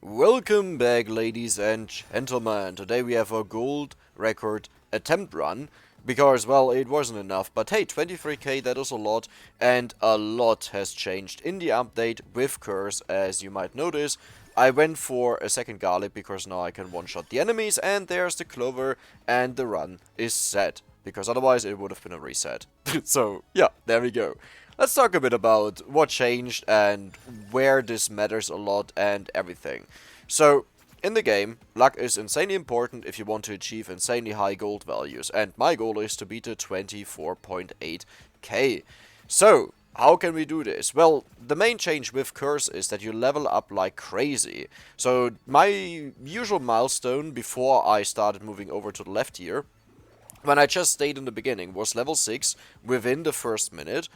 Welcome back, ladies and gentlemen. Today we have a gold record attempt run. Because, well, it wasn't enough. But hey, 23k, that is a lot. And a lot has changed in the update with Curse, as you might notice. I went for a second garlic because now I can one-shot the enemies. And there's the clover and the run is set. Because otherwise it would have been a reset. So, yeah, there we go. Let's talk a bit about what changed and where this matters a lot and everything. So, in the game, luck is insanely important if you want to achieve insanely high gold values, and my goal is to beat the 24.8k. So, how can we do this? Well, the main change with Curse is that you level up like crazy. So, my usual milestone before I started moving over to the left here, when I just stayed in the beginning, was level 6 within the first minute.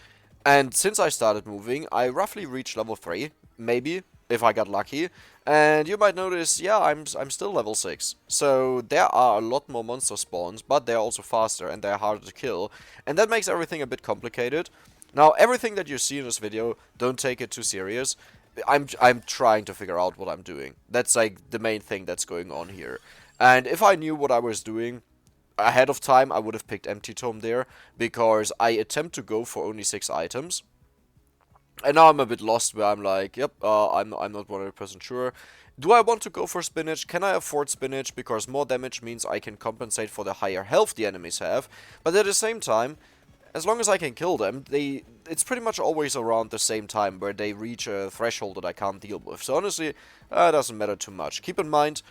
And since I started moving, I roughly reached level 3, maybe, if I got lucky. And you might notice, yeah, I'm still level 6. So there are a lot more monster spawns, but they're also faster and they're harder to kill. And that makes everything a bit complicated. Now, everything that you see in this video, don't take it too serious. I'm trying to figure out what I'm doing. That's like the main thing that's going on here. And if I knew what I was doing ahead of time, I would have picked Empty Tome there, because I attempt to go for only 6 items. And now I'm a bit lost where I'm like, yep, I'm not 100% sure. Do I want to go for spinach? Can I afford spinach? Because more damage means I can compensate for the higher health the enemies have. But at the same time, as long as I can kill them, it's pretty much always around the same time where they reach a threshold that I can't deal with. So honestly, it doesn't matter too much. Keep in mind,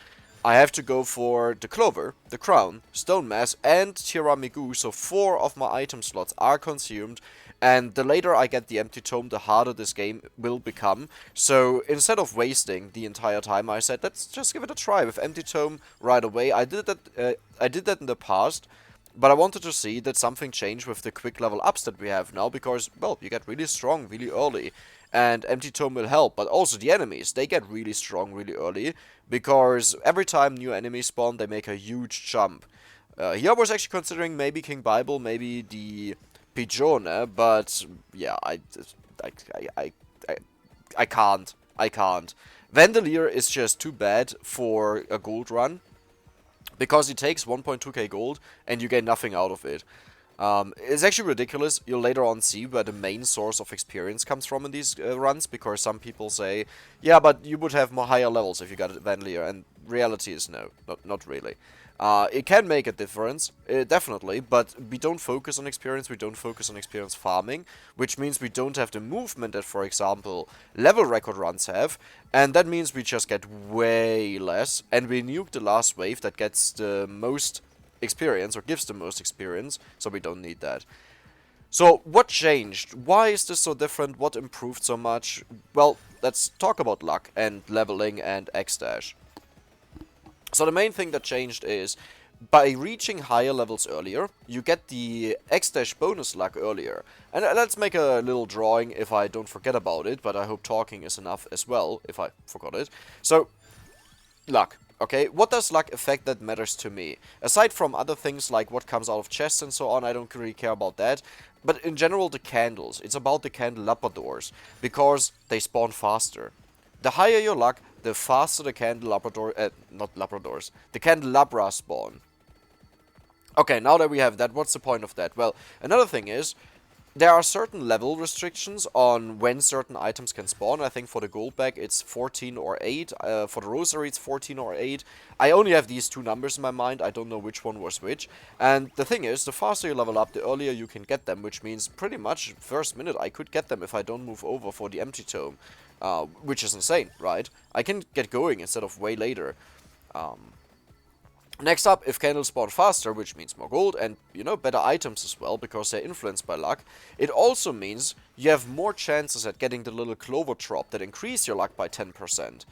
I have to go for the Clover, the Crown, Stone Mass, and Tiramisu, so 4 of my item slots are consumed, and the later I get the Empty Tome, the harder this game will become. So instead of wasting the entire time, I said, let's just give it a try with Empty Tome right away. I did that in the past, but I wanted to see that something changed with the quick level ups that we have now, because, well, you get really strong really early. And Empty Tome will help, but also the enemies, they get really strong really early, because every time new enemies spawn, they make a huge jump. Here I was actually considering maybe King Bible, maybe the Pigeone, but yeah, I can't. I can't. Vandalier is just too bad for a gold run, because it takes 1.2k gold and you get nothing out of it. It's actually ridiculous. You'll later on see where the main source of experience comes from in these runs, because some people say, yeah, but you would have more higher levels if you got Vandalier, and reality is no, not really. It can make a difference, definitely, but we don't focus on experience, we don't focus on experience farming, which means we don't have the movement that, for example, level record runs have, and that means we just get way less, and we nuke the last wave that gets the most experience, or gives the most experience, so we don't need that. So, what changed? Why is this so different? What improved so much? Well, let's talk about luck and leveling and Exdash. So the main thing that changed is, by reaching higher levels earlier, you get the Exdash bonus luck earlier. And let's make a little drawing if I don't forget about it, but I hope talking is enough as well, if I forgot it. So, luck. Okay, what does luck affect that matters to me? Aside from other things like what comes out of chests and so on, I don't really care about that. But in general, the candles. It's about the candelabradors, because they spawn faster. The higher your luck, the faster the the candelabra spawn. Okay, now that we have that, what's the point of that? Well, another thing is, there are certain level restrictions on when certain items can spawn. I think for the gold bag it's 14 or 8. For the rosary it's 14 or 8. I only have these 2 numbers in my mind. I don't know which one was which. And the thing is, the faster you level up, the earlier you can get them. Which means pretty much first minute I could get them if I don't move over for the Empty Tome. Which is insane, right? I can get going instead of way later. Next up, if candles spawn faster, which means more gold and, you know, better items as well, because they're influenced by luck, it also means you have more chances at getting the little clover drop that increase your luck by 10%.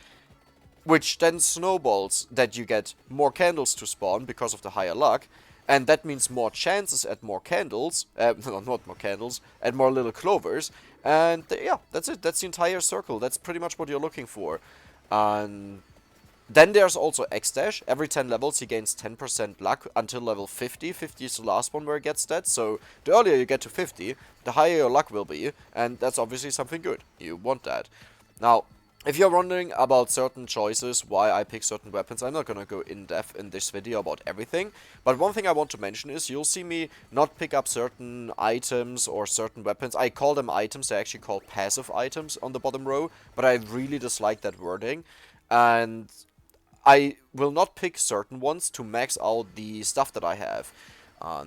Which then snowballs that you get more candles to spawn because of the higher luck, and that means more chances at more candles, not more candles, at more little clovers, and yeah, that's it, that's the entire circle, that's pretty much what you're looking for. And then there's also Exdash. Every 10 levels he gains 10% luck until level 50. 50 is the last one where he gets that. So the earlier you get to 50, the higher your luck will be. And that's obviously something good. You want that. Now, If you're wondering about certain choices, why I pick certain weapons, I'm not gonna go in depth in this video about everything, but one thing I want to mention is you'll see me not pick up certain items or certain weapons. I call them items, they're actually called passive items on the bottom row, but I really dislike that wording, and I will not pick certain ones to max out the stuff that I have.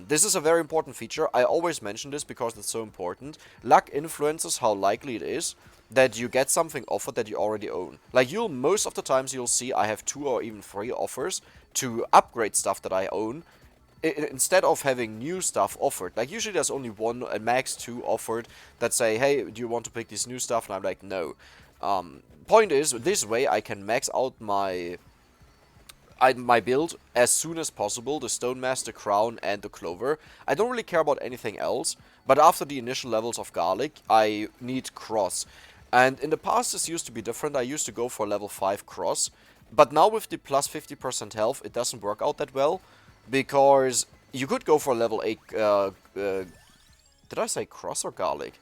This is a very important feature. I always mention this because it's so important. Luck influences how likely it is that you get something offered that you already own. Like, most of the times you'll see I have 2 or even 3 offers to upgrade stuff that I own, instead of having new stuff offered. Like, usually there's only 1 and max 2 offered that say, hey, do you want to pick this new stuff? And I'm like, no. Point is, this way I can max out my build as soon as possible, the Stonemaster, Crown, and the Clover. I don't really care about anything else, but after the initial levels of Garlic, I need Cross. And in the past this used to be different. I used to go for level 5 Cross, but now with the plus 50% health, it doesn't work out that well, because you could go for level 8, did I say Cross or Garlic?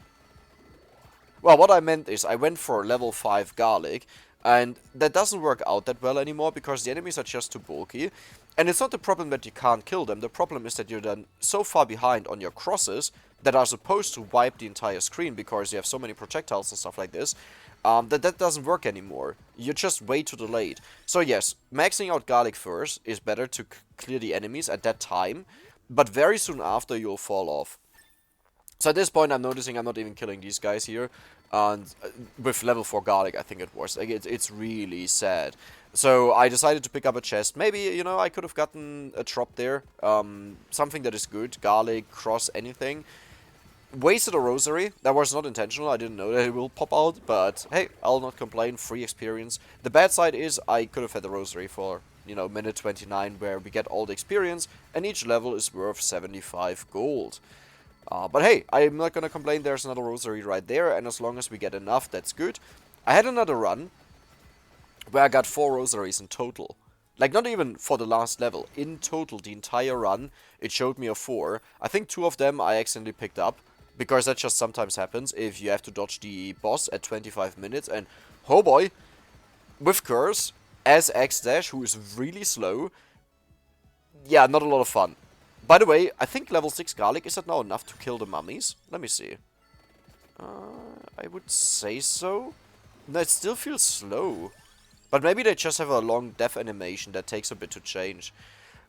Well, what I meant is I went for level 5 Garlic, and that doesn't work out that well anymore because the enemies are just too bulky. And it's not the problem that you can't kill them, the problem is that you're then so far behind on your crosses that are supposed to wipe the entire screen because you have so many projectiles and stuff like this, that doesn't work anymore. You're just way too delayed. So yes, maxing out Garlic first is better to clear the enemies at that time, but very soon after you'll fall off. So at this point I'm noticing I'm not even killing these guys here, and with level 4 Garlic I think it was. Like, it's really sad. So I decided to pick up a chest. Maybe, you know, I could have gotten a drop there, something that is good, Garlic, Cross, anything. Wasted a Rosary, that was not intentional, I didn't know that it will pop out, but hey, I'll not complain, free experience. The bad side is I could have had the Rosary for, you know, minute 29 where we get all the experience, and each level is worth 75 gold. But hey, I'm not gonna complain, there's another Rosary right there, and as long as we get enough, that's good. I had another run where I got 4 Rosaries in total. Like, not even for the last level. In total, the entire run, it showed me a 4. I think 2 of them I accidentally picked up, because that just sometimes happens if you have to dodge the boss at 25 minutes, and oh boy, with Curse, as Exdash, who is really slow, yeah, not a lot of fun. By the way, I think level 6 Garlic, is that now enough to kill the mummies? Let me see. I would say so. No, it still feels slow. But maybe they just have a long death animation that takes a bit to change.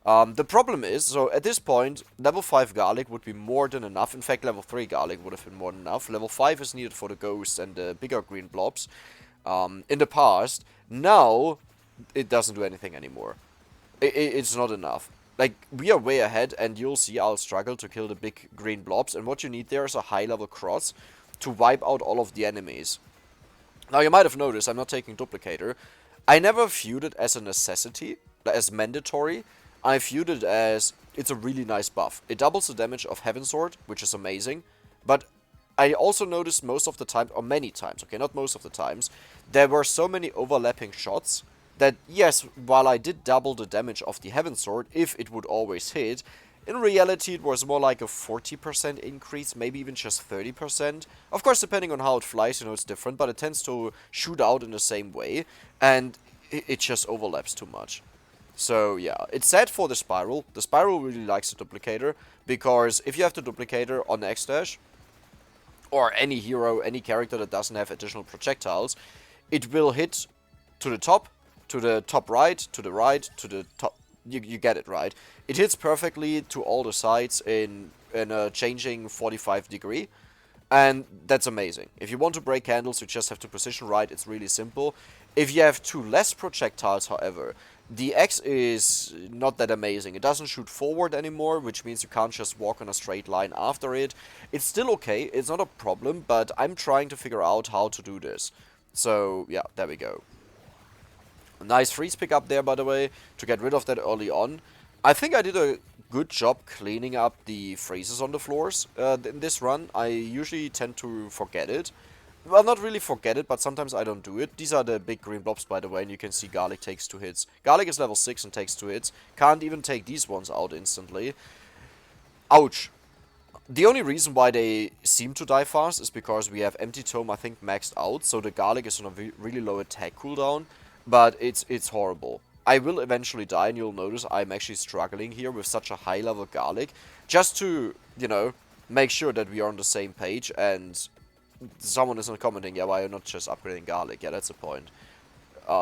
The problem is, so at this point, level 5 Garlic would be more than enough. In fact, level 3 Garlic would have been more than enough. Level 5 is needed for the ghosts and the bigger green blobs. In the past, now, it doesn't do anything anymore. It's not enough. Like, we are way ahead, and you'll see I'll struggle to kill the big green blobs, and what you need there is a high-level cross to wipe out all of the enemies. Now, you might have noticed I'm not taking Duplicator. I never viewed it as a necessity, as mandatory. I viewed it as, it's a really nice buff. It doubles the damage of Heaven Sword, which is amazing, but I also noticed most of the time, or many times, okay, not most of the times, there were so many overlapping shots that, yes, while I did double the damage of the Heaven Sword, if it would always hit, in reality it was more like a 40% increase, maybe even just 30%. Of course, depending on how it flies, you know, it's different, but it tends to shoot out in the same way, and it just overlaps too much. So yeah, it's sad for the Spiral. The Spiral really likes the Duplicator, because if you have the Duplicator on Exdash, or any hero, any character that doesn't have additional projectiles, it will hit to the top right, to the top. You get it, right? It hits perfectly to all the sides in a changing 45 degree, and that's amazing. If you want to break candles, you just have to position right, it's really simple. If you have 2 less projectiles, however, the X is not that amazing. It doesn't shoot forward anymore, which means you can't just walk on a straight line after it. It's still okay, it's not a problem, but I'm trying to figure out how to do this. So, yeah, there we go. A nice freeze pick up there, by the way, to get rid of that early on. I think I did a good job cleaning up the freezes on the floors in this run. I usually tend to forget it. Well, not really forget it, but sometimes I don't do it. These are the big green blobs, by the way, and you can see Garlic takes 2 hits. Garlic is level 6 and takes 2 hits. Can't even take these ones out instantly. Ouch. The only reason why they seem to die fast is because we have Empty Tome, I think, maxed out, so the garlic is on a really low attack cooldown, but it's horrible. I will eventually die, and you'll notice I'm actually struggling here with such a high level garlic, just to, you know, make sure that we are on the same page, and someone isn't commenting, yeah, why are you not just upgrading garlic? Yeah, that's the point.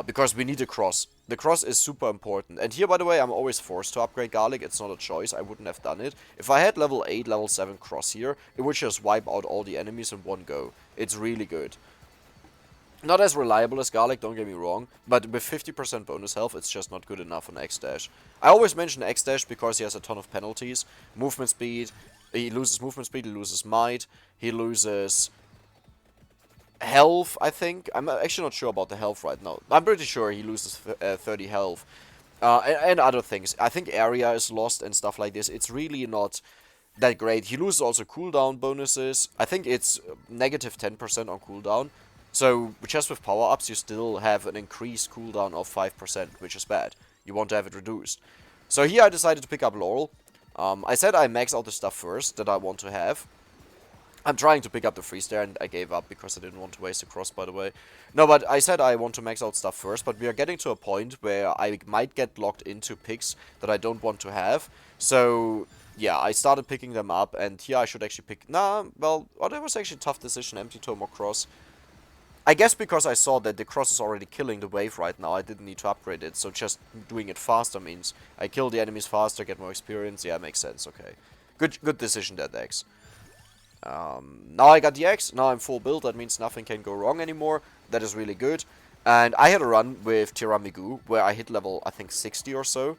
Because we need a cross. The cross is super important. And here, by the way, I'm always forced to upgrade garlic. It's not a choice. I wouldn't have done it. If I had level 8, level 7 cross here, it would just wipe out all the enemies in one go. It's really good. Not as reliable as garlic, don't get me wrong, but with 50% bonus health, it's just not good enough on Exdash. I always mention Exdash because he has a ton of penalties. Movement speed, he loses movement speed, he loses might, he loses health, I think. I'm actually not sure about the health right now. I'm pretty sure he loses 30 health. And other things. I think area is lost and stuff like this. It's really not that great. He loses also cooldown bonuses. I think it's negative 10% on cooldown. So just with power-ups, you still have an increased cooldown of 5%, which is bad. You want to have it reduced. So here I decided to pick up Laurel. I said I max out the stuff first that I want to have. I'm trying to pick up the freeze there, and I gave up because I didn't want to waste a cross, by the way. No, but I said I want to max out stuff first, but we are getting to a point where I might get locked into picks that I don't want to have. So, yeah, I started picking them up, and here I should actually pick... Nah, well, that was actually a tough decision, Empty Tome or Cross. I guess because I saw that the Cross is already killing the wave right now, I didn't need to upgrade it, so just doing it faster means I kill the enemies faster, get more experience. Yeah, makes sense, okay. Good decision there, Dex. Now I got the X, now I'm full build, that means nothing can go wrong anymore. That is really good. And I had a run with Tiramigu, where I hit level, I think, 60 or so.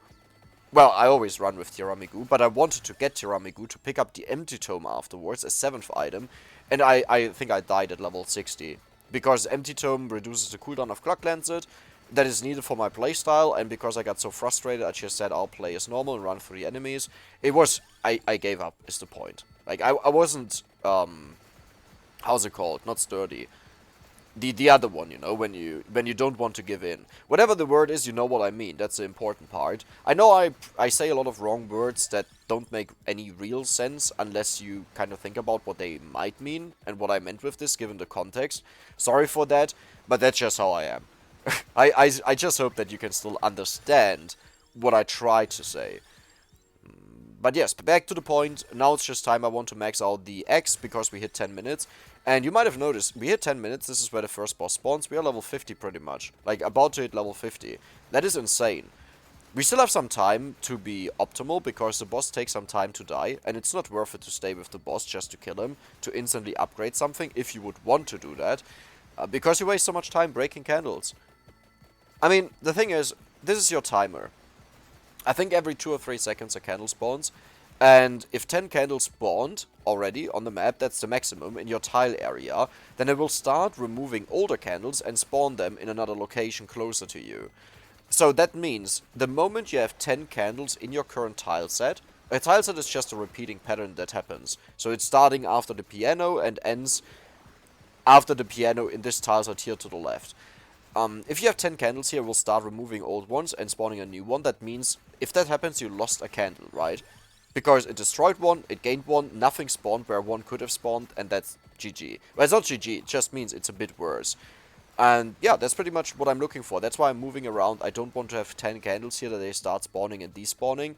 Well, I always run with Tiramigu, but I wanted to get Tiramigu to pick up the Empty Tome afterwards, a 7th item. And I think I died at level 60. Because Empty Tome reduces the cooldown of Clock Lancet. That is needed for my playstyle, and because I got so frustrated, I just said I'll play as normal and run through the enemies. It was... I gave up, is the point. Like, I wasn't... how's it called? Not sturdy. The other one, you know, when you don't want to give in. Whatever the word is, you know what I mean. That's the important part. I know I say a lot of wrong words that don't make any real sense unless you kind of think about what they might mean and what I meant with this, given the context. Sorry for that, but that's just how I am. I just hope that you can still understand what I try to say. But yes, back to the point. Now it's just time I want to max out the X because we hit 10 minutes. And you might have noticed, we hit 10 minutes, this is where the first boss spawns. We are level 50 pretty much. Like, about to hit level 50. That is insane. We still have some time to be optimal because the boss takes some time to die. And it's not worth it to stay with the boss just to kill him, to instantly upgrade something, if you would want to do that. Because you waste so much time breaking candles. I mean, the thing is, this is your timer. I think every 2 or 3 seconds a candle spawns. And if 10 candles spawned already on the map, that's the maximum in your tile area, then it will start removing older candles and spawn them in another location closer to you. So that means the moment you have 10 candles in your current tile set, a tile set is just a repeating pattern that happens. So it's starting after the piano and ends after the piano in this tile set here to the left. If you have 10 candles here, we'll start removing old ones and spawning a new one. That means, if that happens, you lost a candle, right? Because it destroyed one, it gained one, nothing spawned where one could have spawned, and that's GG. Well, it's not GG, it just means it's a bit worse. And yeah, that's pretty much what I'm looking for. That's why I'm moving around. I don't want to have 10 candles here that they start spawning and despawning.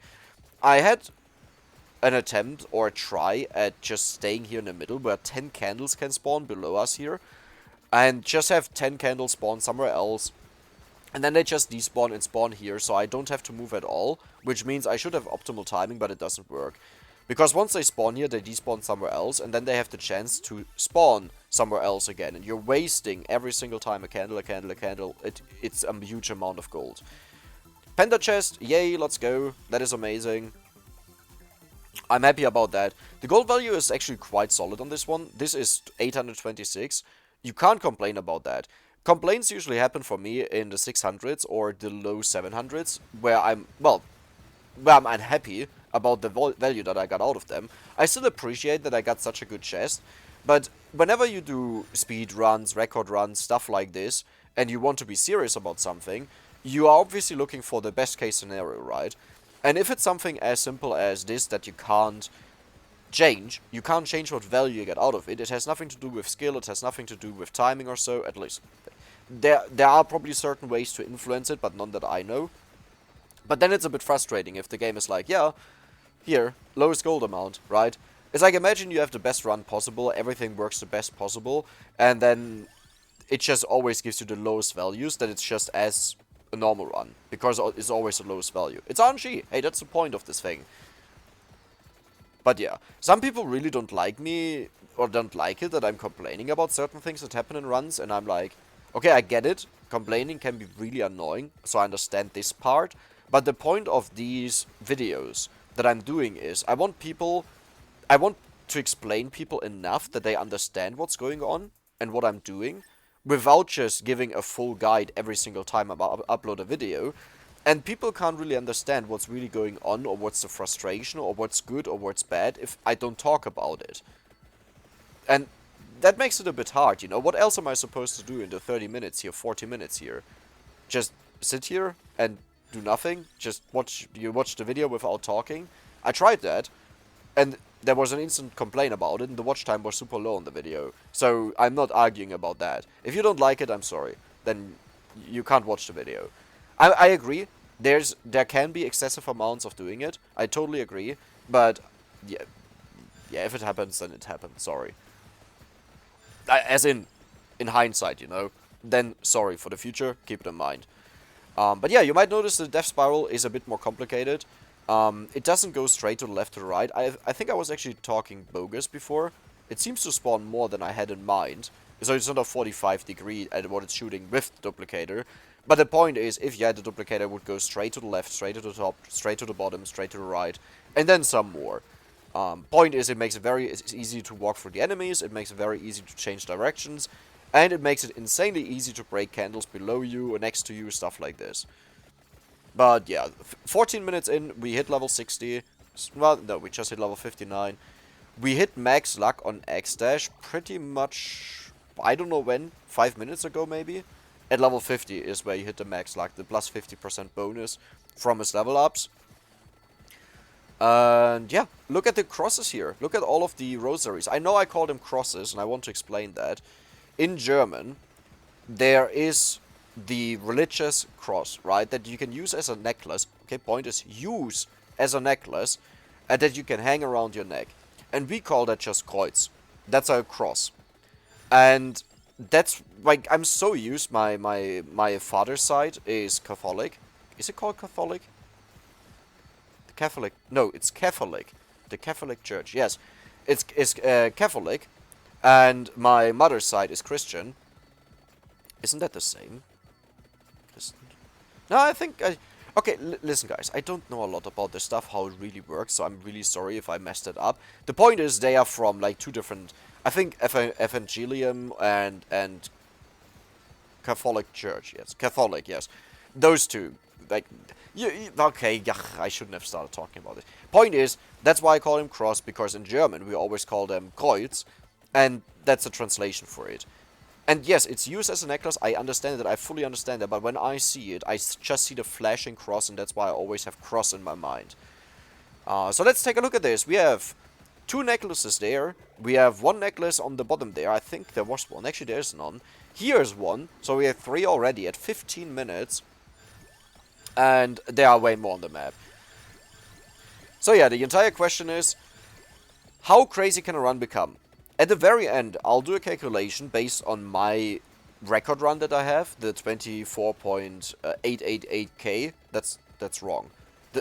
I had an attempt or a try at just staying here in the middle where 10 candles can spawn below us here. And just have 10 candles spawn somewhere else. And then they just despawn and spawn here, so I don't have to move at all. Which means I should have optimal timing, but it doesn't work. Because once they spawn here, they despawn somewhere else, and then they have the chance to spawn somewhere else again. And you're wasting every single time a candle, a candle, a candle. It's a huge amount of gold. Penta chest, yay, let's go. That is amazing. I'm happy about that. The gold value is actually quite solid on this one. This is 826. You can't complain about that. Complaints usually happen for me in the 600s or the low 700s, where I'm unhappy about the value that I got out of them. I still appreciate that I got such a good chest, but whenever you do speed runs, record runs, stuff like this, and you want to be serious about something, you are obviously looking for the best case scenario, right? And if it's something as simple as this, that you can't change. You can't change what value you get out of it. It has nothing to do with skill, it has nothing to do with timing or so, at least. There are probably certain ways to influence it, but none that I know. But then it's a bit frustrating if the game is like, yeah, here, lowest gold amount, right? It's like, imagine you have the best run possible, everything works the best possible, and then it just always gives you the lowest values, that it's just as a normal run, because it's always the lowest value. It's RNG. Hey, that's the point of this thing. But yeah, some people really don't like me, or don't like it that I'm complaining about certain things that happen in runs, and I'm like, okay, I get it. Complaining can be really annoying, so I understand this part. But the point of these videos that I'm doing is, I want to explain people enough that they understand what's going on and what I'm doing, without just giving a full guide every single time I upload a video. And people can't really understand what's really going on, or what's the frustration, or what's good, or what's bad, if I don't talk about it. And that makes it a bit hard, you know? What else am I supposed to do in the 30 minutes here, 40 minutes here? Just sit here and do nothing? Just watch the video without talking? I tried that, and there was an instant complaint about it, and the watch time was super low on the video. So I'm not arguing about that. If you don't like it, I'm sorry. Then you can't watch the video. I agree. There can be excessive amounts of doing it. I totally agree. But yeah, if it happens, then it happens. Sorry. As in hindsight, you know. Then sorry for the future. Keep it in mind. But yeah, you might notice the death spiral is a bit more complicated. It doesn't go straight to the left or the right. I think I was actually talking bogus before. It seems to spawn more than I had in mind. So it's not a 45-degree at what it's shooting with the duplicator. But the point is, if you had the duplicator, it would go straight to the left, straight to the top, straight to the bottom, straight to the right, and then some more. Point is, it makes it very easy to walk through the enemies, it makes it very easy to change directions, and it makes it insanely easy to break candles below you or next to you, stuff like this. But yeah, 14 minutes in, we hit level 60. Well, no, we just hit level 59. We hit max luck on Exdash pretty much, I don't know when, 5 minutes ago maybe? At level 50 is where you hit the max luck, the plus 50% bonus from his level ups. And yeah, look at the crosses here. Look at all of the rosaries. I know I call them crosses, and I want to explain that. In German, there is the religious cross, right? That you can use as a necklace. Okay, point is use as a necklace, and that you can hang around your neck. And we call that just Kreuz. That's a cross. And that's like, I'm so used, my father's side is Catholic. Is it called Catholic? The Catholic, no, it's Catholic. The Catholic Church, yes. It's Catholic, and my mother's side is Christian. Isn't that the same? No, I think okay, listen guys, I don't know a lot about this stuff, how it really works, so I'm really sorry if I messed it up. The point is, they are from like two different, I think Evangelium and Catholic Church, yes. Catholic, yes. Those two. Like, okay, yeah, I shouldn't have started talking about this. Point is, that's why I call him cross, because in German we always call them Kreuz, and that's a translation for it. And yes, it's used as a necklace, I understand that, I fully understand that, but when I see it, I just see the flashing cross, and that's why I always have cross in my mind. So let's take a look at this. We have two necklaces there. We have one necklace on the bottom there. I think there was one. Actually, there's none. Here's one. So we have 3 already at 15 minutes. And there are way more on the map. So yeah, the entire question is, how crazy can a run become? At the very end, I'll do a calculation based on my record run that I have, the 24.888k. That's wrong.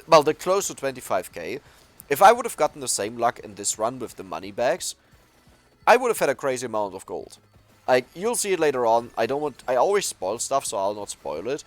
Well, the close to 25k. If I would have gotten the same luck in this run with the money bags, I would have had a crazy amount of gold. Like, you'll see it later on. I always spoil stuff, so I'll not spoil it.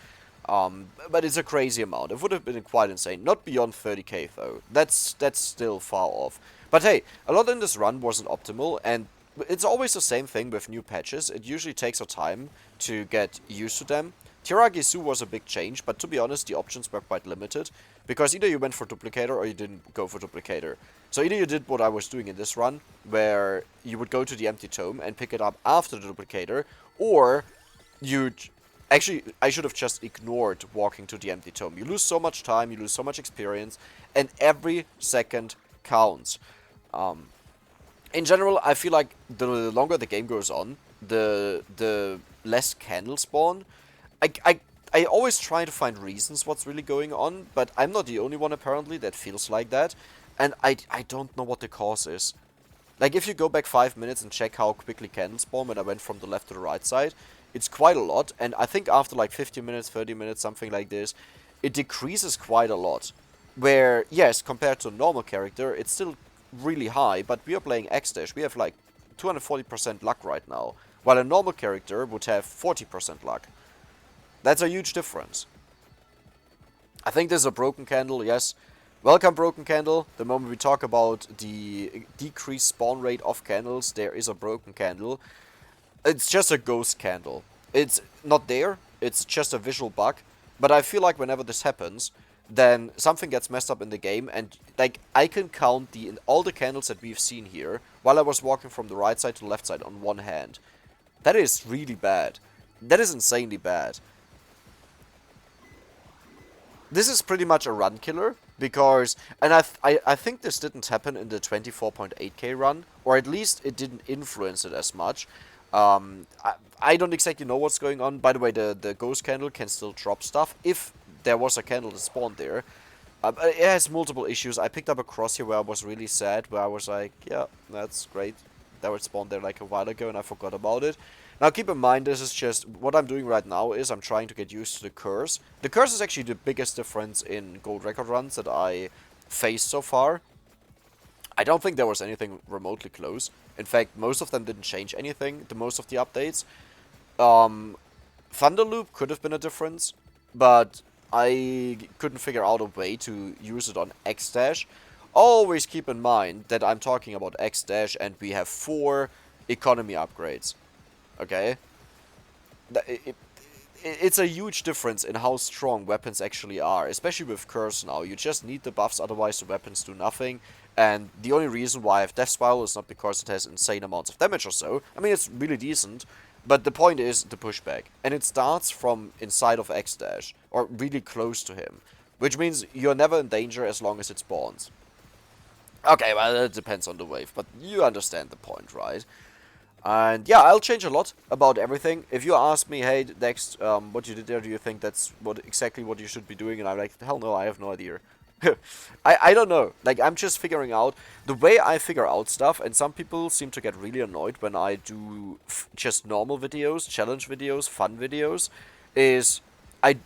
But it's a crazy amount. It would have been quite insane. Not beyond 30k though. That's still far off. But hey, a lot in this run wasn't optimal, and it's always the same thing with new patches. It usually takes a time to get used to them. Tiragisu was a big change, but to be honest, the options were quite limited, because either you went for duplicator or you didn't go for duplicator. So either you did what I was doing in this run, where you would go to the empty tome and pick it up after the duplicator, or you'd... Actually, I should have just ignored walking to the empty tome. You lose so much time, you lose so much experience, and every second counts. In general, I feel like the longer the game goes on, the less candles spawn. I, I, I always try to find reasons what's really going on, but I'm not the only one apparently that feels like that, and I don't know what the cause is. Like, if you go back 5 minutes and check how quickly candles spawn when I went from the left to the right side, it's quite a lot, and I think after like 50 minutes, 30 minutes, something like this, it decreases quite a lot. Where, yes, compared to a normal character, it's still really high, but we are playing Exdash, we have like 240% luck right now, while a normal character would have 40% luck. That's a huge difference. I think this is a broken candle, yes. Welcome, broken candle. The moment we talk about the decreased spawn rate of candles, there is a broken candle. It's just a ghost candle. It's not there, it's just a visual bug. But I feel like whenever this happens, then something gets messed up in the game, and like I can count all the candles that we've seen here while I was walking from the right side to the left side on one hand. That is really bad. That is insanely bad. This is pretty much a run killer, because, and I think this didn't happen in the 24.8k run, or at least it didn't influence it as much. I don't exactly know what's going on. By the way, the ghost candle can still drop stuff if there was a candle that spawned there. It has multiple issues. I picked up a crosshair where I was really sad, where I was like, yeah, that's great. That would spawn there like a while ago and I forgot about it. Now keep in mind, this is just, what I'm doing right now is I'm trying to get used to the curse. The curse is actually the biggest difference in gold record runs that I faced so far. I don't think there was anything remotely close. In fact, most of them didn't change anything, the most of the updates. Thunderloop could have been a difference, but I couldn't figure out a way to use it on Exdash. Always keep in mind that I'm talking about Exdash and we have 4 economy upgrades. Okay? It's a huge difference in how strong weapons actually are, especially with Curse now. You just need the buffs, otherwise the weapons do nothing. And the only reason why I have Death Spiral is not because it has insane amounts of damage or so. I mean, it's really decent, but the point is the pushback. And it starts from inside of Exdash, or really close to him. Which means you're never in danger as long as it spawns. Okay, well, it depends on the wave, but you understand the point, right? And yeah, I'll change a lot about everything. If you ask me, hey, next, what you did there, do you think that's exactly what you should be doing? And I'm like, hell no, I have no idea. I don't know. Like, I'm just figuring out the way I figure out stuff, and some people seem to get really annoyed when I do just normal videos, challenge videos, fun videos, is I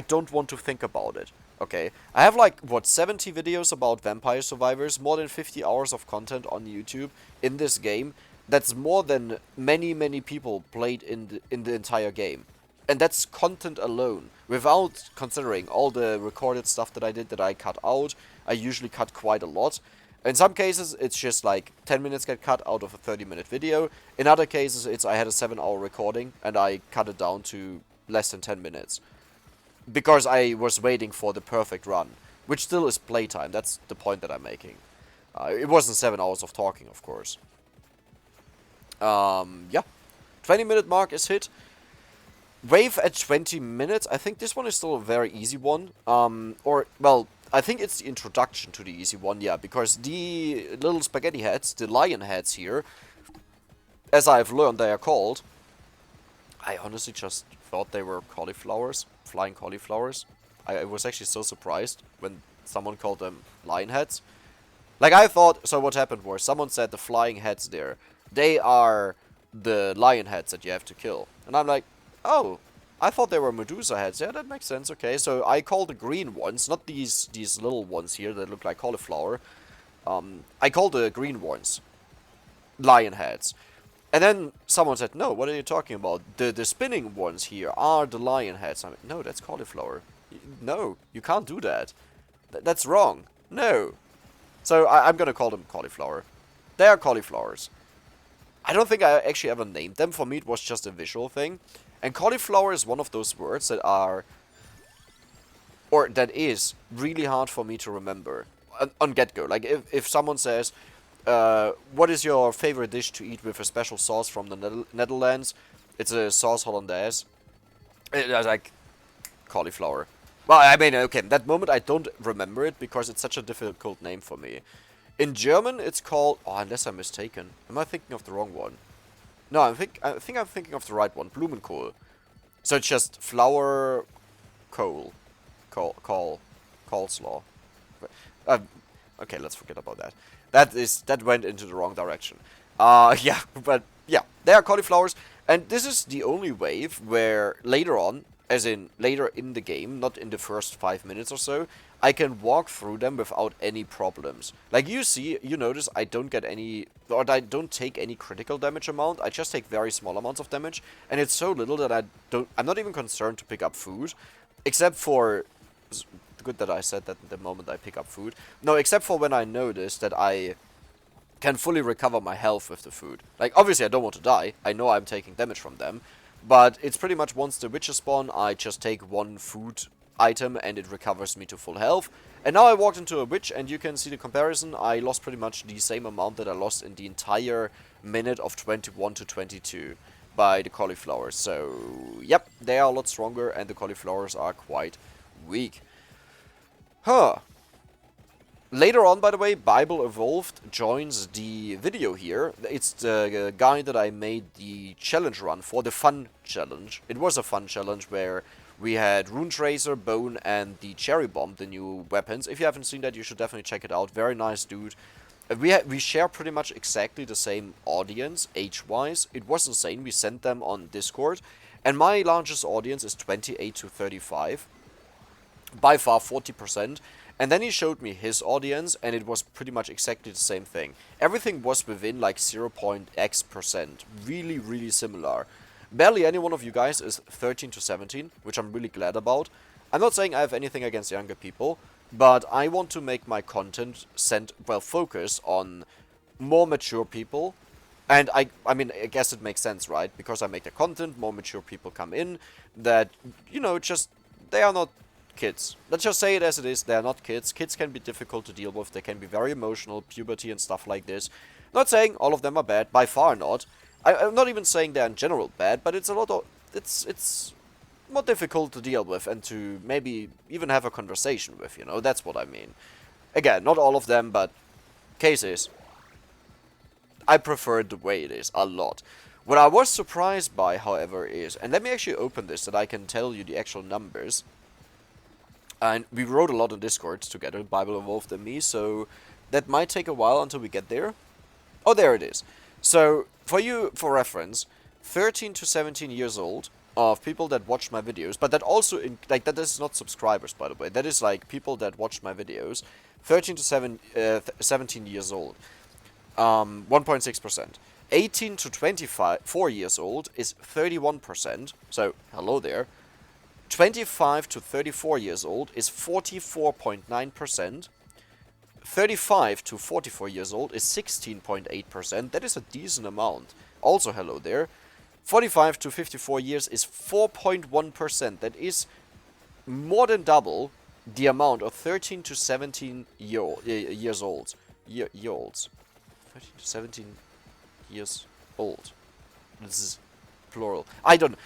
don't want to think about it. Okay, I have like, what, 70 videos about Vampire Survivors, more than 50 hours of content on YouTube in this game. That's more than many people played in the entire game. And that's content alone, without considering all the recorded stuff that I did that I cut out. I usually cut quite a lot. In some cases, it's just like 10 minutes get cut out of a 30-minute video. In other cases, it's I had a 7-hour recording and I cut it down to less than 10 minutes. Because I was waiting for the perfect run, which still is playtime. That's the point that I'm making. It wasn't 7 hours of talking, of course. Yeah. 20-minute mark is hit. Wave at 20 minutes. I think this one is still a very easy one. Well, I think it's the introduction to the easy one, yeah. Because the little spaghetti heads, the lion heads here, as I've learned they are called, I honestly just thought they were cauliflowers. Flying cauliflowers. I was actually so surprised when someone called them lion heads. Like, I thought, so what happened was, someone said the flying heads there, they are the lion heads that you have to kill. And I'm like, oh, I thought they were Medusa heads. Yeah, that makes sense, okay. So I call the green ones, not these little ones here that look like cauliflower. I call the green ones lion heads. And then someone said, no, what are you talking about? The spinning ones here are the lion heads. I'm like, no, that's cauliflower. No, you can't do that. That's wrong. No. So I'm gonna call them cauliflower. They are cauliflowers. I don't think I actually ever named them. For me, it was just a visual thing. And cauliflower is one of those words that are, or that is really hard for me to remember on get-go. Like, if someone says, what is your favorite dish to eat with a special sauce from the Netherlands? It's a sauce hollandaise. I was like, cauliflower. Well, I mean, okay, at that moment I don't remember it because it's such a difficult name for me. In German, it's called... Oh, unless I'm mistaken. Am I thinking of the wrong one? No, I think I'm thinking of the right one. Blumenkohl. So it's just flower, coal, coleslaw. Uh, okay, let's forget about that. That went into the wrong direction. Yeah, but yeah, they are cauliflowers, and this is the only wave where later on, as in later in the game, not in the first 5 minutes or so, I can walk through them without any problems. Like you notice I don't get any, or I don't take any critical damage amount. I just take very small amounts of damage, and it's so little that I'm not even concerned to pick up food, except for, good that I said that the moment I pick up food. No, except for when I notice that I can fully recover my health with the food. Like, obviously I don't want to die. I know I'm taking damage from them. But it's pretty much once the witches spawn, I just take one food item and it recovers me to full health. And now I walked into a witch and you can see the comparison. I lost pretty much the same amount that I lost in the entire minute of 21 to 22 by the cauliflowers. So, yep, they are a lot stronger and the cauliflowers are quite weak. Huh. Later on, by the way, Bible Evolved joins the video here. It's the guy that I made the challenge run for, the fun challenge. It was a fun challenge where we had Rune Tracer, Bone, and the Cherry Bomb, the new weapons. If you haven't seen that, you should definitely check it out. Very nice dude. We share pretty much exactly the same audience, age-wise. It was insane. We sent them on Discord. And my largest audience is 28 to 35. By far 40%. And then he showed me his audience, and it was pretty much exactly the same thing. Everything was within like 0.x%. Really, really similar. Barely any one of you guys is 13 to 17, which I'm really glad about. I'm not saying I have anything against younger people, but I want to make my content focus on more mature people. And I mean, I guess it makes sense, right? Because I make the content, more mature people come in that, they are not kids. Let's just say it as it is, they are not kids. Kids can be difficult to deal with, they can be very emotional, puberty and stuff like this. Not saying all of them are bad, by far not. I'm not even saying they're in general bad, but it's it's more difficult to deal with and to maybe even have a conversation with, that's what I mean. Again, not all of them, but case is, I prefer it the way it is, a lot. What I was surprised by, however, is, and let me actually open this so that I can tell you the actual numbers. And we wrote a lot on Discord together, Bible Evolved and me, so that might take a while until we get there. Oh, there it is. So, for reference, 13 to 17 years old of people that watched my videos, but that also, that is not subscribers, by the way. That is like people that watched my videos. 13 to 17 years old, 1.6%. 18 to 24 years old is 31%, so hello there. 25 to 34 years old is 44.9%. 35 to 44 years old is 16.8%. That is a decent amount. Also, hello there. 45 to 54 years is 4.1%. That is more than double the amount of 13 to 17 years old. 13 to 17 years old. This is plural. I don't...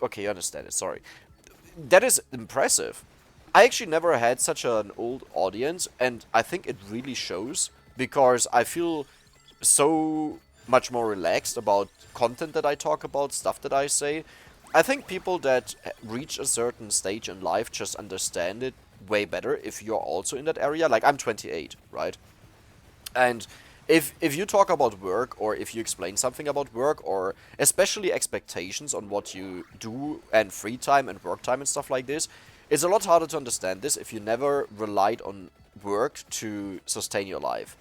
Okay, you understand it. Sorry. That is impressive. I actually never had such an old audience, and I think it really shows, because I feel so much more relaxed about content that I talk about, stuff that I say. I think people that reach a certain stage in life just understand it way better if you're also in that area. Like, I'm 28, right? And if you talk about work, or if you explain something about work, or especially expectations on what you do, and free time and work time and stuff like this, it's a lot harder to understand this if you never relied on work to sustain your life.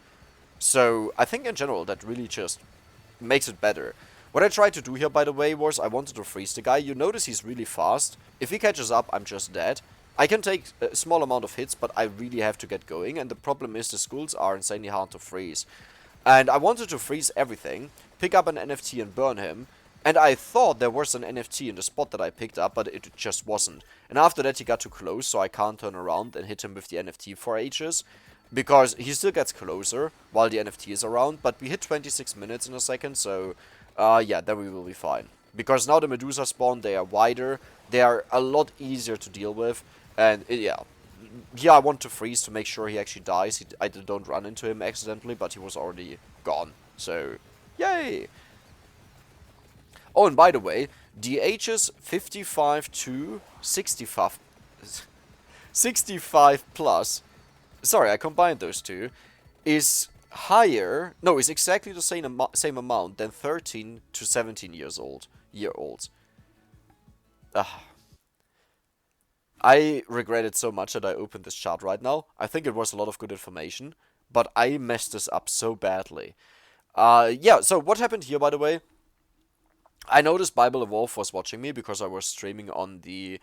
So I think in general that really just makes it better. What I tried to do here, by the way, was I wanted to freeze the guy. You notice he's really fast. If he catches up, I'm just dead. I can take a small amount of hits, but I really have to get going, and the problem is the skulls are insanely hard to freeze. And I wanted to freeze everything, pick up an NFT and burn him, and I thought there was an NFT in the spot that I picked up, but it just wasn't. And after that he got too close, so I can't turn around and hit him with the NFT for ages, because he still gets closer while the NFT is around, but we hit 26 minutes in a second, so yeah, then we will be fine. Because now the Medusa spawn, they are wider, they are a lot easier to deal with, and yeah, yeah, I want to freeze to make sure he actually dies. I don't run into him accidentally, but he was already gone. So, yay! Oh, and by the way, the ages 55 to 65, 65 plus, sorry, I combined those two, is higher, no, is exactly the same amount than 13 to 17 year olds. Ugh. I regret it so much that I opened this chart right now. I think it was a lot of good information, but I messed this up so badly. Yeah, so what happened here, by the way? I noticed Bible Evolve was watching me because I was streaming on the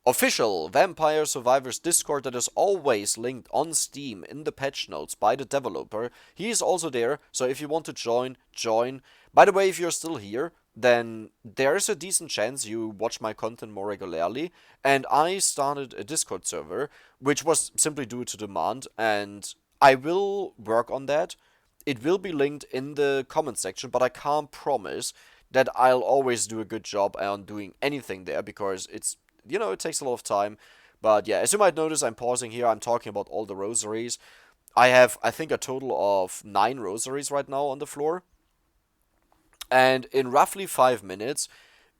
official Vampire Survivors Discord that is always linked on Steam in the patch notes by the developer. He is also there, so if you want to join, join. By the way, if you're still here, then there is a decent chance you watch my content more regularly. And I started a Discord server, which was simply due to demand, and I will work on that. It will be linked in the comment section, but I can't promise that I'll always do a good job on doing anything there because it takes a lot of time. But yeah, as you might notice, I'm pausing here. I'm talking about all the rosaries. I have, I think, a total of 9 rosaries right now on the floor. And in roughly 5 minutes,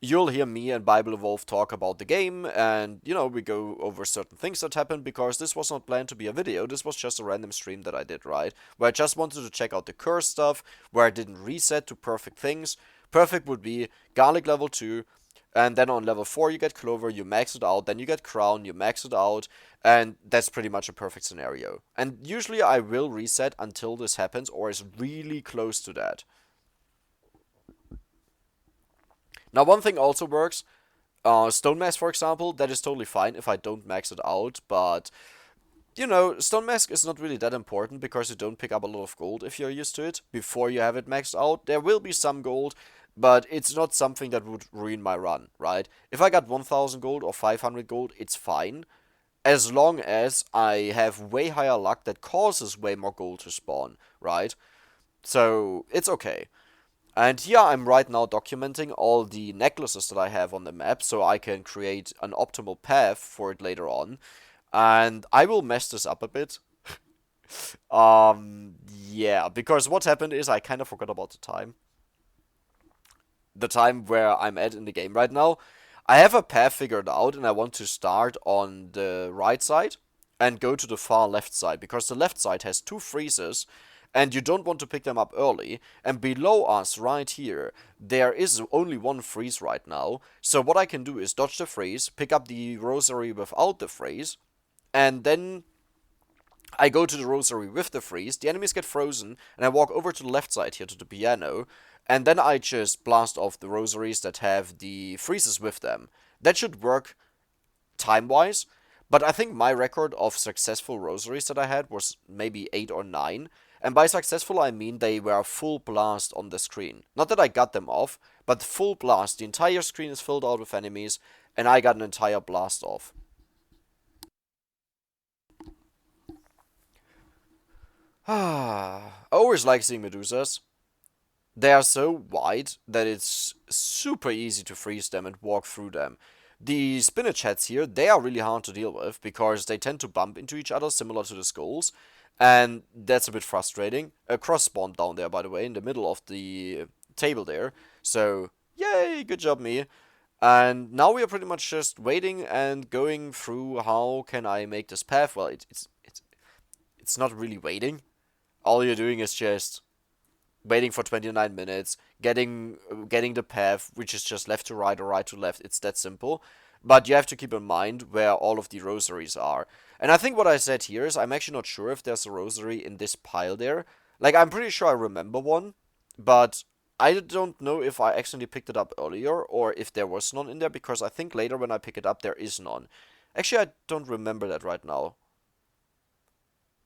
you'll hear me and Bible Evolve talk about the game, and we go over certain things that happened because this was not planned to be a video. This was just a random stream that I did, right? Where I just wanted to check out the curse stuff, where I didn't reset to perfect things. Perfect would be Garlic level 2, and then on level 4 you get Clover, you max it out, then you get Crown, you max it out, and that's pretty much a perfect scenario. And usually I will reset until this happens, or is really close to that. Now, one thing also works. Stone Mask, for example, that is totally fine if I don't max it out, but Stone Mask is not really that important because you don't pick up a lot of gold if you're used to it before you have it maxed out. There will be some gold, but it's not something that would ruin my run, right? If I got 1000 gold or 500 gold, it's fine. As long as I have way higher luck that causes way more gold to spawn, right? So, it's okay. And here I'm right now documenting all the necklaces that I have on the map so I can create an optimal path for it later on. And I will mess this up a bit. Yeah, because what happened is I kind of forgot about the time. The time where I'm at in the game right now. I have a path figured out and I want to start on the right side and go to the far left side because the left side has 2 freezes and you don't want to pick them up early. And below us right here, there is only 1 freeze right now. So what I can do is dodge the freeze, pick up the rosary without the freeze, and then I go to the rosary with the freeze, the enemies get frozen, and I walk over to the left side here to the piano, and then I just blast off the rosaries that have the freezes with them. That should work time-wise, but I think my record of successful rosaries that I had was maybe 8 or 9, and by successful I mean they were full blast on the screen. Not that I got them off, but full blast. The entire screen is filled out with enemies, and I got an entire blast off. I always like seeing Medusas. They are so wide that it's super easy to freeze them and walk through them. The spinach heads here, they are really hard to deal with because they tend to bump into each other similar to the skulls. And that's a bit frustrating. A cross spawned down there, by the way, in the middle of the table there. So, yay, good job me. And now we are pretty much just waiting and going through how can I make this path. Well, it's not really waiting. All you're doing is just waiting for 29 minutes, getting the path, which is just left to right or right to left. It's that simple. But you have to keep in mind where all of the rosaries are. And I think what I said here is I'm actually not sure if there's a rosary in this pile there. Like, I'm pretty sure I remember one, but I don't know if I accidentally picked it up earlier or if there was none in there, because I think later when I pick it up, there is none. Actually, I don't remember that right now.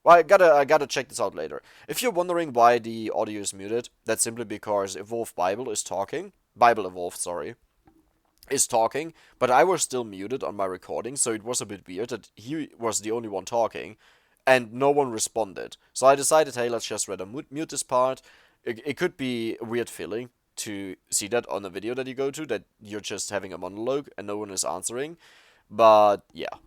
Well, I gotta check this out later. If you're wondering why the audio is muted, that's simply because Evolve Bible is talking. Bible Evolve, sorry, is talking, but I was still muted on my recording, so it was a bit weird that he was the only one talking, and no one responded. So I decided, hey, let's just rather mute this part. It could be a weird feeling to see that on a video that you go to, that you're just having a monologue and no one is answering. But yeah.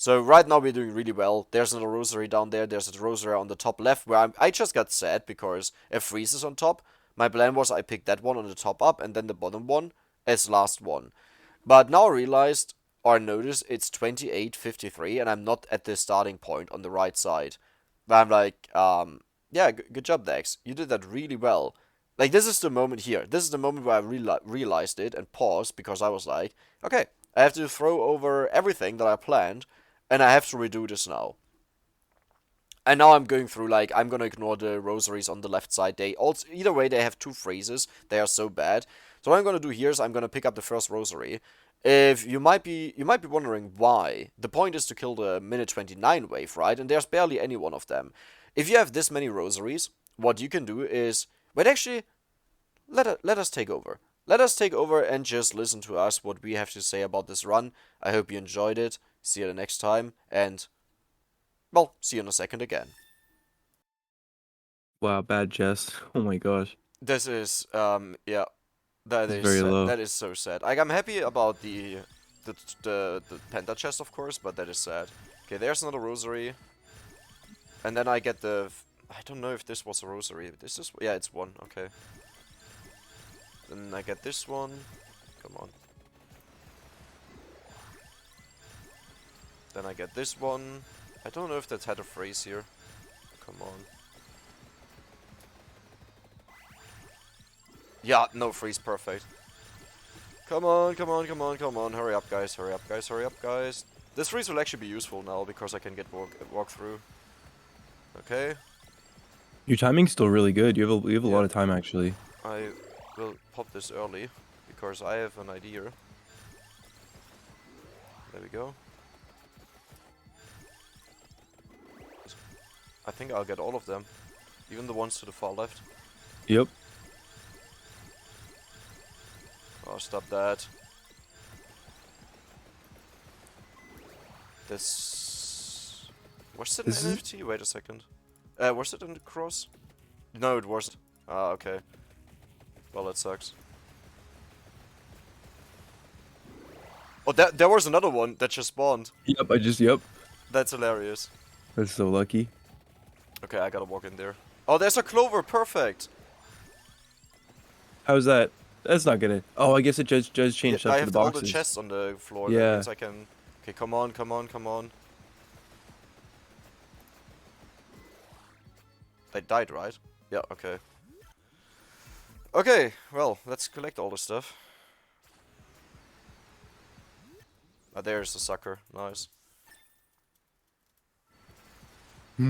So right now we're doing really well. There's another rosary down there. There's a rosary on the top left where I just got sad because it freezes on top. My plan was I picked that one on the top up and then the bottom one as last one. But now I realized or noticed it's 28:53 and I'm not at the starting point on the right side. But I'm like, yeah, good job, Dex. You did that really well. Like, this is the moment here. This is the moment where I realized it and paused because I was like, okay, I have to throw over everything that I planned and I have to redo this now. And now I'm going through, like, I'm gonna ignore the rosaries on the left side. They also, either way, they have two phrases. They are so bad. So what I'm gonna do here is I'm gonna pick up the first rosary. If you might be wondering why. The point is to kill the minute 29 wave, right? And there's barely any one of them. If you have this many rosaries, what you can do is, wait, actually, let us take over. Let us take over and just listen to us what we have to say about this run. I hope you enjoyed it. See you the next time, and well, see you in a second again. Wow, bad Jess. Oh my gosh. This is, yeah, that It's is very low. that is so sad. Like, I'm happy about the penta chest, of course, but that is sad. Okay, there's another rosary, and then I get the. I don't know if this was a rosary. This is, yeah, it's one. Okay. Then I get this one. Come on. Then I get this one. I don't know if that had a phrase here. Come on. Yeah, no freeze, perfect. Come on, come on, come on, come on. Hurry up, guys, hurry up, guys, hurry up, guys. This freeze will actually be useful now because I can get walk through. Okay. Your timing's still really good. You have a Yeah. lot of time actually. I will pop this early because I have an idea. There we go. I think I'll get all of them. Even the ones to the far left. Yep. Oh, stop that. This... Was it an This is NFT? Wait a second. Was it in the cross? No, it wasn't. Ah, okay. Well, that sucks. Oh, there was another one that just spawned. Yep, yep. That's hilarious. That's so lucky. Okay, I gotta walk in there. Oh, there's a clover, perfect! How's that? That's not gonna. Oh, I guess it just Yeah, changed I up to the have all the boxes. chests on the floor. That Yeah. means I can... Okay, come on, come on, come on. They died, right? Yeah, okay. Okay, well, let's collect all the stuff. Ah, there's the sucker. Nice.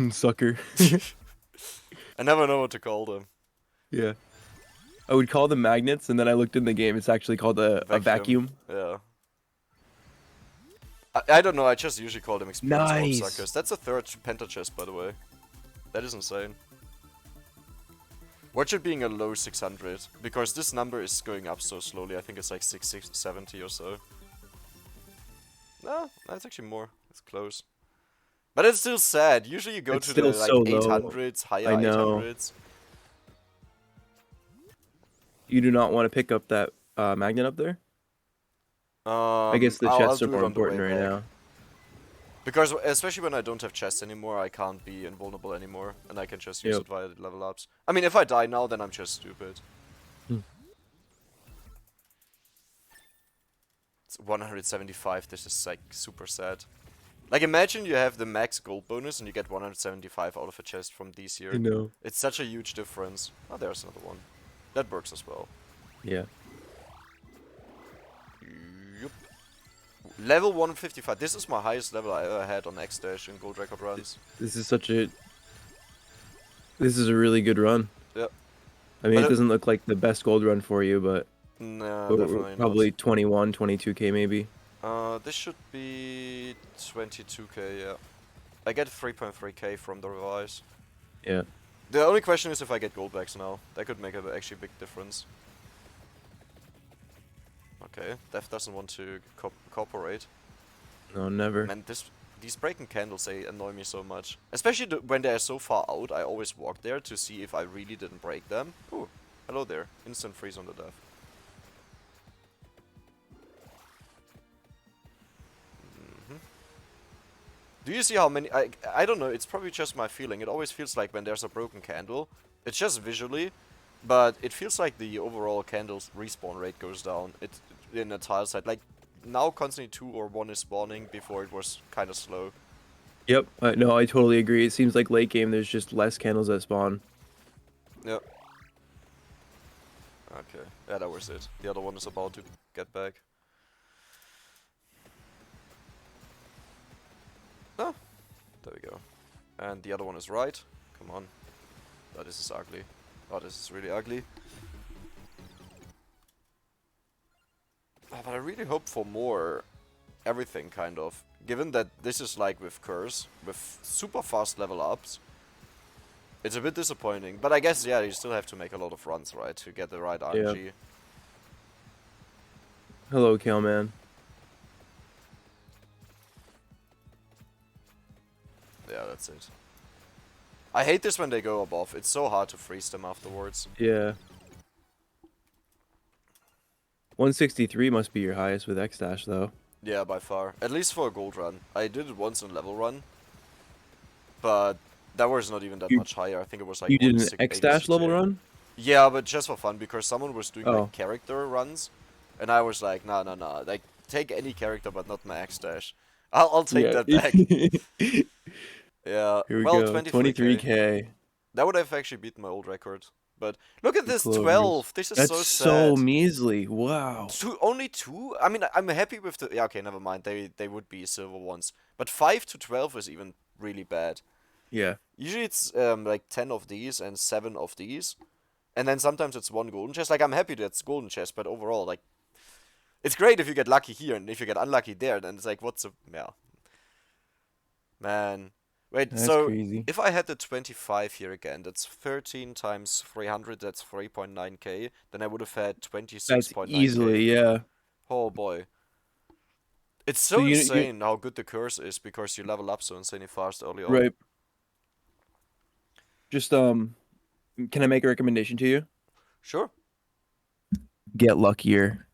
Sucker. I never know what to call them. Yeah. I would call them magnets, and then I looked in the game. It's actually called a vacuum. Yeah. I don't know, I just usually call them experience orb Nice. suckers. That's a third penta chest, by the way. That is insane. Watch it being a low 600, because this number is going up so slowly. I think it's like 670 or so. No, that's actually more. It's close. But it's still sad. Usually you go It's to the still like so low. 800s, higher I know. 800s. You do not want to pick up that magnet up there? I guess the I'll chests are do it more on the way important right back. now. Because especially when I don't have chests anymore, I can't be invulnerable anymore, and I can just use it via the level ups. I mean, if I die now, then I'm just stupid. It's 175. This is like super sad. Like, imagine you have the max gold bonus and you get 175 out of a chest from these here. I know. It's such a huge difference. Oh, there's another one. That works as well. Yeah. Yup. Level 155. This is my highest level I ever had on Exdash in gold record runs. This is such a... This is a really good run. Yep. I mean, But it doesn't look like the best gold run for you, but... No, definitely probably not. 21, 22k maybe. This should be 22k, yeah. I get 3.3k from the revise. Yeah. The only question is if I get gold backs now. That could make a actually big difference. Okay, Def doesn't want to cooperate. No, never. Man, these breaking candles, they annoy me so much. Especially when they're so far out, I always walk there to see if I really didn't break them. Ooh, hello there. Instant freeze on the Def. Do you see how many? I don't know. It's probably just my feeling. It always feels like when there's a broken candle, it's just visually, but it feels like the overall candle's respawn rate goes down. It in a tile site. Like now, constantly 2 or 1 is spawning. Before it was kind of slow. Yep. No, I totally agree. It seems like late game there's just less candles that spawn. Yep. Okay. Yeah, that was it. The other one is about to get back. Ah, there we go. And the other one is right. Come on. Oh, this is ugly. Oh, this is really ugly. But I really hope for more everything, kind of. Given that this is like with Curse, with super fast level ups. It's a bit disappointing. But I guess, yeah, you still have to make a lot of runs, right? To get the right Yeah. RNG. Hello, Kale man. Yeah, that's it. I hate this when they go above. It's so hard to freeze them afterwards. Yeah. 163 must be your highest with Exdash, though. Yeah, by far. At least for a gold run. I did it once in level run. But that was not even that You much higher. I think it was like you did an 162. Exdash level run? Yeah, but just for fun, because someone was doing Oh. like character runs. And I was like, nah, nah, nah. Like, take any character, but not my Exdash. I'll take Yeah. that back. Yeah, Here we well, go. 23k. 23k. That would have actually beaten my old record. But look at Too this, close. 12. This is That's so so sad. measly. Wow. Only 2? I mean, I'm happy with the... Yeah, okay, never mind. They would be silver ones. But 5 to 12 is even really bad. Yeah. Usually it's like 10 of these and 7 of these. And then sometimes it's 1 golden chest. Like, I'm happy that's golden chest, but overall, like... It's great if you get lucky here, and if you get unlucky there, then it's like, what's the... Yeah. Man. Wait, That's so crazy. if I had the 25 here again, that's 13 times 300, that's 3.9k. Then I would have had That's 26.9k. easily, yeah. Oh boy. It's So so you insane how good the curse is because you level up so insanely fast early on. right. Just can I make a recommendation to you? Sure. Get luckier.